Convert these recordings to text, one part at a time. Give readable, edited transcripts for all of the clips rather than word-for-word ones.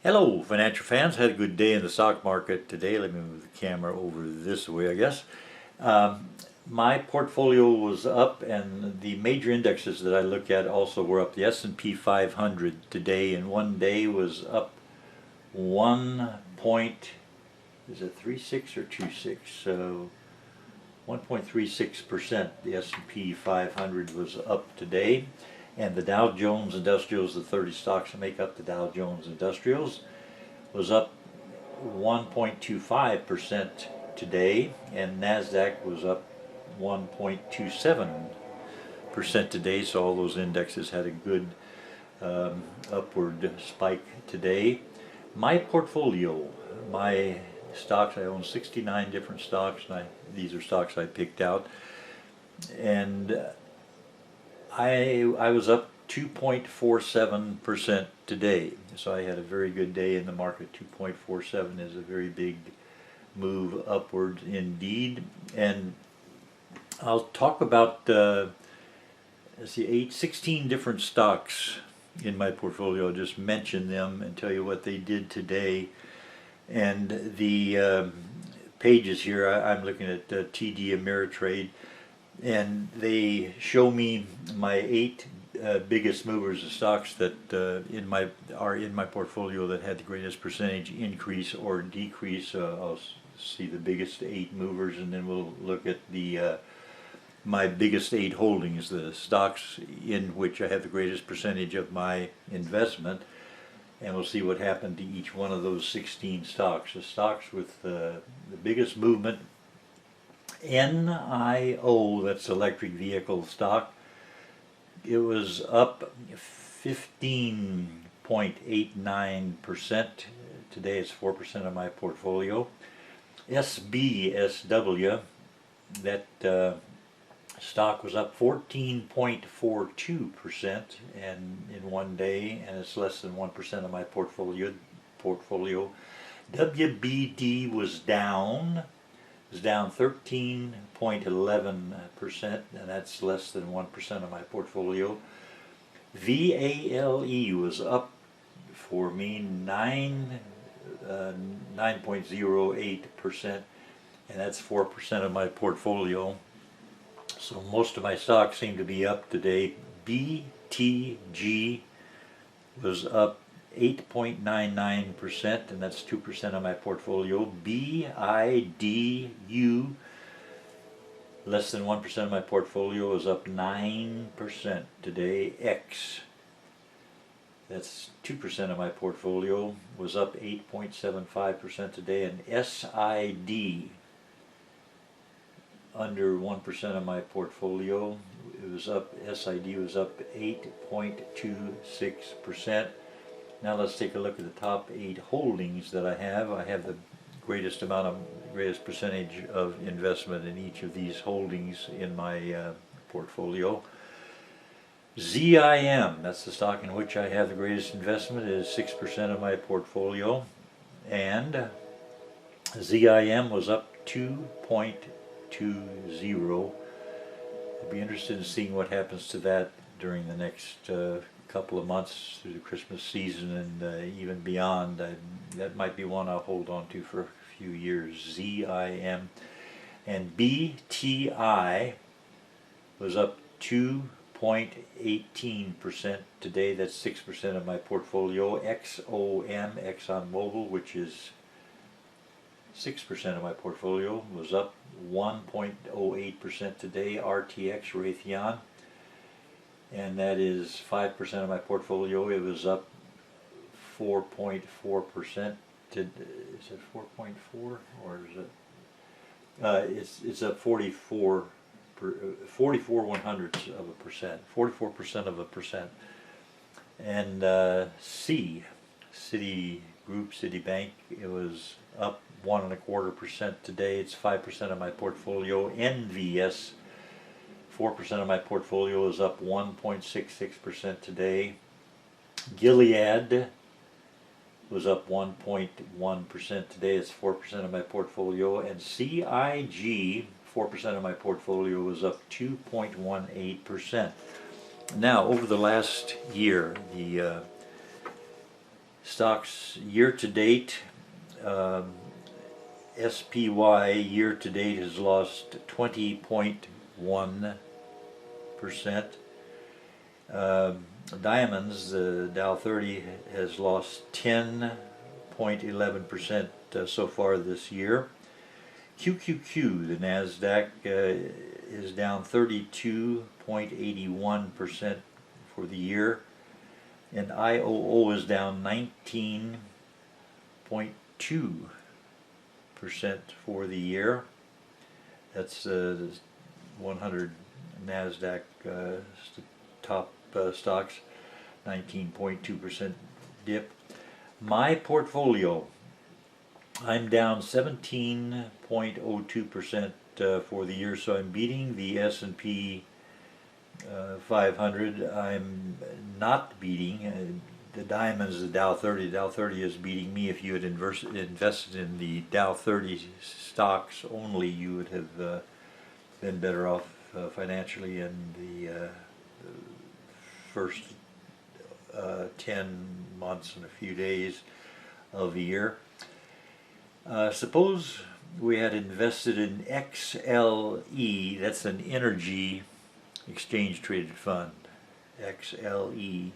Hello, financial fans. Had a good day in the stock market today. Let me move the camera over this way, I guess. My portfolio was up, and the major indexes that I look at also were up. The S&P 500 today in one day was up 1.36 or 26? So 1.36%. The S&P 500 was up today. And the Dow Jones Industrials, the 30 stocks that make up the Dow Jones Industrials, was up 1.25% today, and NASDAQ was up 1.27% today, so all those indexes had a good upward spike today. My portfolio, my stocks, I own 69 different stocks, and these are stocks I picked out, and I was up 2.47% today. So I had a very good day in the market. 2.47 is a very big move upward indeed. And I'll talk about 16 different stocks in my portfolio. I'll just mention them and tell you what they did today. And the pages here, I'm looking at TD Ameritrade, and they show me my 8 biggest movers of stocks that are in my portfolio that had the greatest percentage increase or decrease. I'll see the biggest 8 movers, and then we'll look at the my biggest 8 holdings, the stocks in which I have the greatest percentage of my investment, and we'll see what happened to each one of those 16 stocks. The stocks with the biggest movement: NIO, that's electric vehicle stock. It was up 15.89%. Today it's 4% of my portfolio. SBSW, that stock was up 14.42% and in one day, and it's less than 1% of my portfolio. WBD was down. Is down 13.11%, and that's less than 1% of my portfolio. VALE was up for me 9.08%, and that's 4% of my portfolio. So most of my stocks seem to be up today. BTG was up 8.99%, and that's 2% of my portfolio. BIDU, less than 1% of my portfolio, is up 9% today. X, that's 2% of my portfolio, was up 8.75% today. And SID, under 1% of my portfolio, SID was up 8.26%. Now let's take a look at the top 8 holdings that I have. I have the greatest percentage of investment in each of these holdings in my portfolio. ZIM, that's the stock in which I have the greatest investment, is 6% of my portfolio, and ZIM was up 2.20. I'd be interested in seeing what happens to that during the next couple of months through the Christmas season and even beyond. That might be one I'll hold on to for a few years. ZIM. And BTI was up 2.18% today. That's 6% of my portfolio. XOM, ExxonMobil, which is 6% of my portfolio, was up 1.08% today. RTX, Raytheon, and that is 5% of my portfolio. It was up 4.4%. Is it 4.4 or is it? It's up 44 100ths of a percent, 44% of a percent. And Citigroup, Citibank, it was up 1.25% today. It's 5% of my portfolio. NVS, 4% of my portfolio, is up 1.66% today. Gilead was up 1.1% today. It's 4% of my portfolio. And CIG, 4% of my portfolio, was up 2.18%. Now, over the last year, the Stocks year to date, SPY year to date has lost 20.1%. Diamonds, the Dow 30 has lost 10.11% so far this year. QQQ, the NASDAQ, is down 32.81% for the year, and IOO is down 19.2% for the year. That's 100 NASDAQ top stocks, 19.2% dip. My portfolio, I'm down 17.02% for the year, so I'm beating the S&P 500. I'm not beating the diamonds, the Dow 30. The Dow 30 is beating me. If you had invested in the Dow 30 stocks only, you would have been better off financially in the first 10 months and a few days of the year. Suppose we had invested in XLE, that's an energy exchange traded fund, XLE,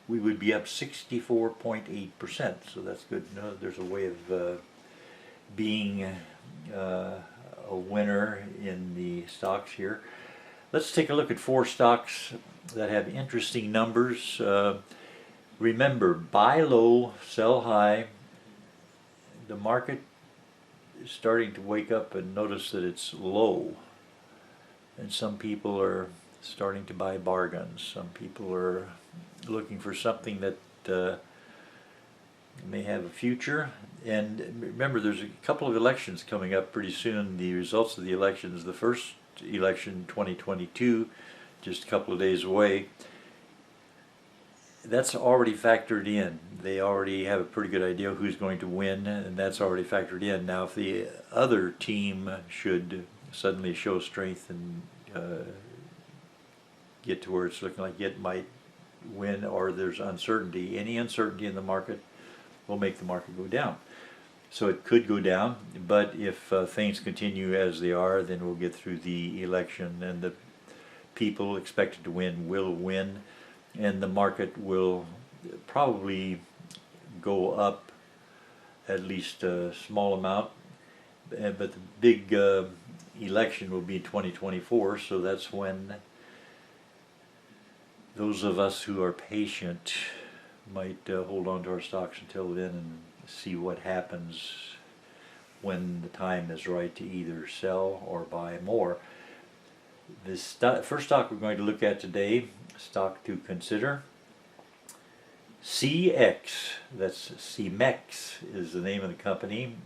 we would be up 64.8%, so that's good. There's a way of being a winner in the stocks here. Let's take a look at 4 stocks that have interesting numbers. Remember, buy low, sell high. The market is starting to wake up and notice that it's low, and some people are starting to buy bargains. Some people are looking for something that may have a future. And remember, there's a couple of elections coming up pretty soon. The results of the elections, the first election 2022, just a couple of days away, that's already factored in. They already have a pretty good idea who's going to win, and that's already factored in. Now, if the other team should suddenly show strength and get to where it's looking like it might win, or there's uncertainty, any uncertainty in the market will make the market go down. So it could go down, but if things continue as they are, then we'll get through the election, and the people expected to win will win, and the market will probably go up at least a small amount. But the big election will be 2024, so that's when those of us who are patient might hold on to our stocks until then and see what happens when the time is right to either sell or buy more. This first stock we're going to look at today, stock to consider, CX, that's CEMEX is the name of the company,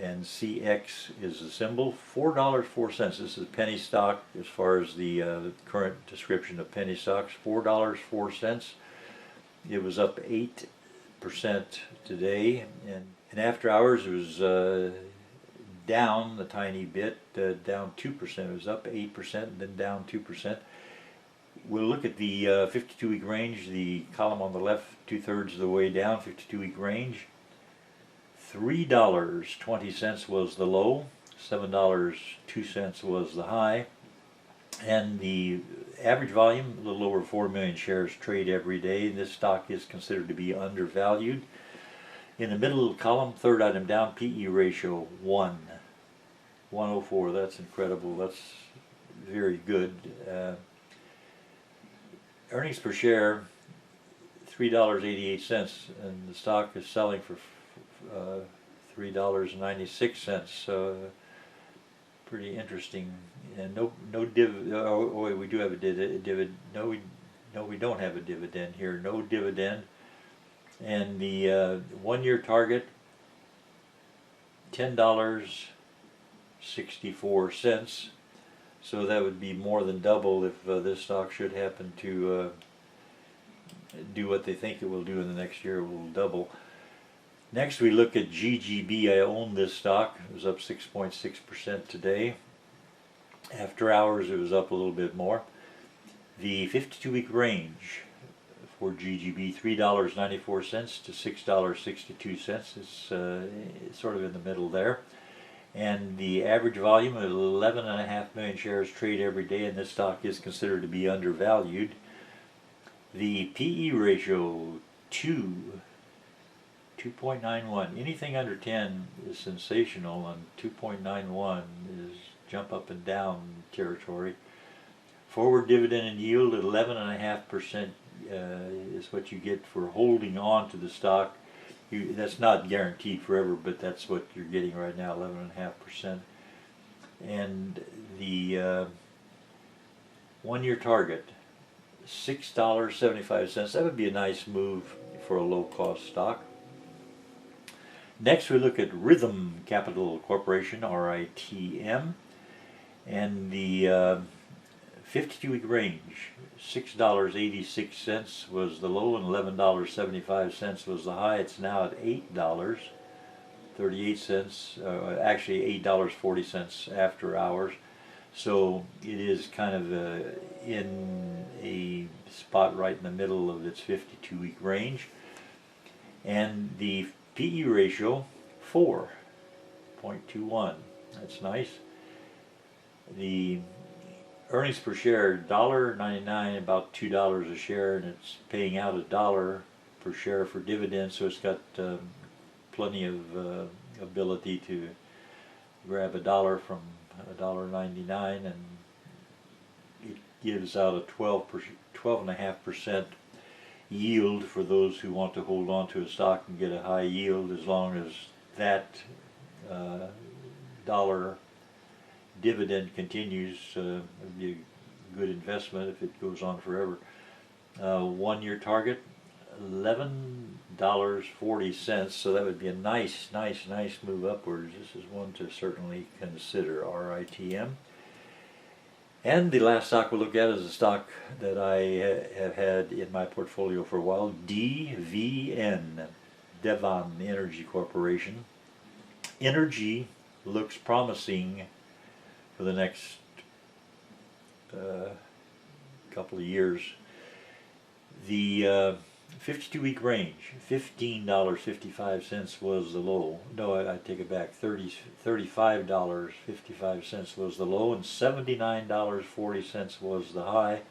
and CX is the symbol. $4.04. This is penny stock as far as the current description of penny stocks. $4.04. It was up 8% today, and after hours it was down a tiny bit, down 2%. It was up 8% and then down 2%. We'll look at the 52-week range, the column on the left, 2/3 of the way down, 52-week range. $3.20 was the low, $7.02 was the high, and the average volume, a little over 4 million shares trade every day. This stock is considered to be undervalued. In the middle of the column, third item down, PE ratio 1.04. That's incredible. That's very good. Earnings per share, $3.88, and the stock is selling for $3.96. Pretty interesting. And no div. Oh wait, we do have a dividend. No, we don't have a dividend here. No dividend. And the 1-year target, $10.64. So that would be more than double if this stock should happen to do what they think it will do in the next year. It will double. Next we look at GGB. I own this stock. It was up 6.6% today. After hours it was up a little bit more. The 52-week range for GGB, $3.94 to $6.62. It's sort of in the middle there. And the average volume of 11.5 million shares trade every day, and this stock is considered to be undervalued. The PE ratio, 2.91. Anything under 10 is sensational, and 2.91 is jump up and down territory. Forward dividend and yield at 11.5% is what you get for holding on to the stock. That's not guaranteed forever, but that's what you're getting right now, 11.5%. And the 1-year target, $6.75. That would be a nice move for a low-cost stock. Next, we look at Rhythm Capital Corporation, RITM, and the 52-week range. $6.86 was the low and $11.75 was the high. It's now at $8.38, actually $8.40 after hours. So it is kind of in a spot right in the middle of its 52-week range. And the PE ratio, 4.21. That's nice. The earnings per share, $1.99, about $2 a share, and it's paying out $1 per share for dividends, so it's got plenty of ability to grab $1 from $1.99, and it gives out a 12.5% yield for those who want to hold on to a stock and get a high yield, as long as that dollar dividend continues. It'd be a good investment if it goes on forever. 1-year target, $11.40, so that would be a nice move upwards. This is one to certainly consider, RITM. And the last stock we'll look at is a stock that I have had in my portfolio for a while, DVN, Devon Energy Corporation. Energy looks promising for the next couple of years. The 52-week range, $15.55 was the low. No, I take it back. $35.55 was the low, and $79.40 was the high.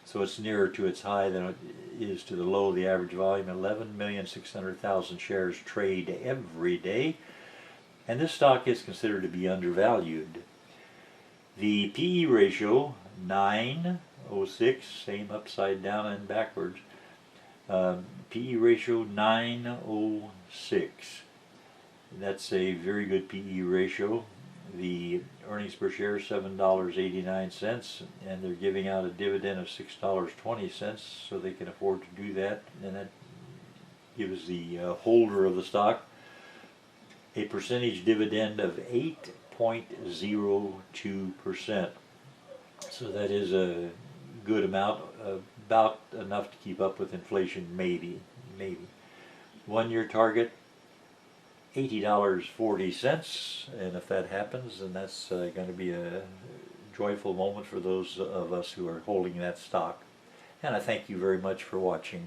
So it's nearer to its high than it is to the low. The average volume, 11,600,000 shares trade every day. And this stock is considered to be undervalued. The PE ratio, 9.06, same upside down and backwards. PE ratio 9.06. That's a very good PE ratio. The earnings per share $7.89, and they're giving out a dividend of $6.20, so they can afford to do that, and that gives the holder of the stock a percentage dividend of 8.02%. So that is a good amount, about enough to keep up with inflation, maybe. 1-year target, $80.40, and if that happens, then that's going to be a joyful moment for those of us who are holding that stock. And I thank you very much for watching.